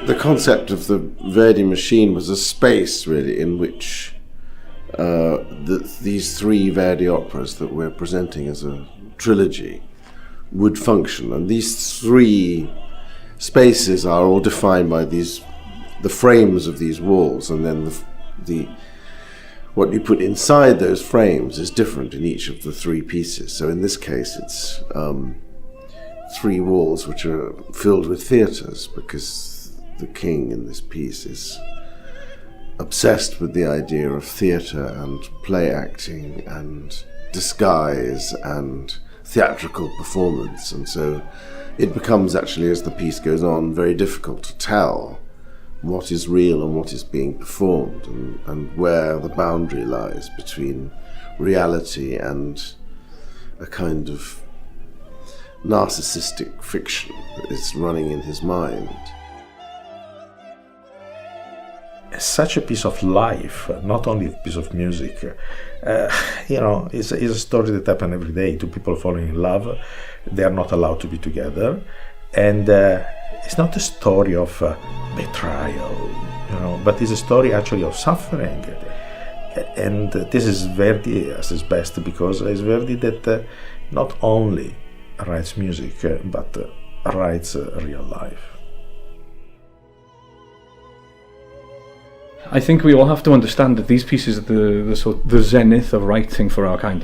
The concept of the Verdi machine was a space, really, in which these three Verdi operas that we're presenting as a trilogy would function. And these three spaces are all defined by the frames of these walls, and then what you put inside those frames is different in each of the three pieces. So in this case, it's three walls which are filled with theatres, because the king in this piece is obsessed with the idea of theatre and play acting and disguise and theatrical performance. And so it becomes, actually, as the piece goes on, very difficult to tell what is real and what is being performed, and where the boundary lies between reality and a kind of narcissistic fiction that is running in his mind. Such a piece of life, not only a piece of music, is a story that happens every day. Two people falling in love, they are not allowed to be together, and it's not a story of betrayal, but it's a story actually of suffering. And this is Verdi at his best, because it's Verdi that not only writes music, but writes real life. I think we all have to understand that these pieces are the zenith of writing for our kinds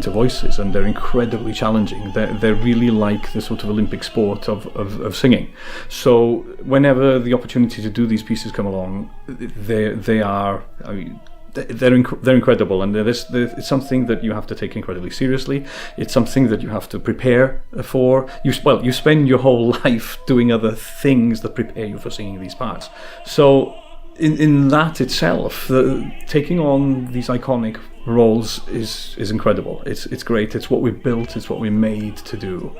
of voices, and they're incredibly challenging. They're really like the sort of Olympic sport of singing. So whenever the opportunity to do these pieces come along, they are. I mean, they're incredible, and it's something that you have to take incredibly seriously. It's something that you have to prepare for. You spend your whole life doing other things that prepare you for singing these parts. So in that itself, taking on these iconic roles is incredible. It's great. It's what we built. It's what we made to do.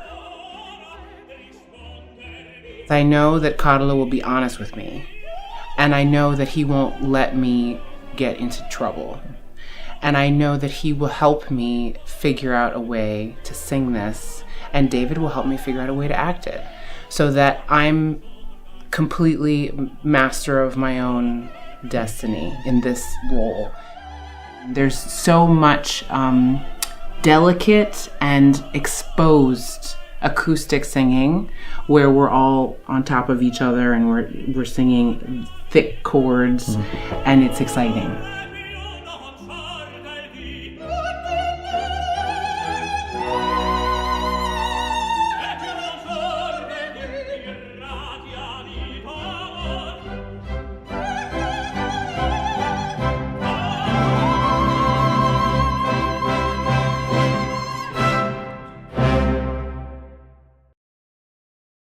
I know that Carlo will be honest with me, and I know that he won't let me get into trouble. And I know that he will help me figure out a way to sing this, and David will help me figure out a way to act it, so that I'm completely master of my own destiny in this role. There's so much delicate and exposed acoustic singing, where we're all on top of each other and we're singing thick chords, and it's exciting.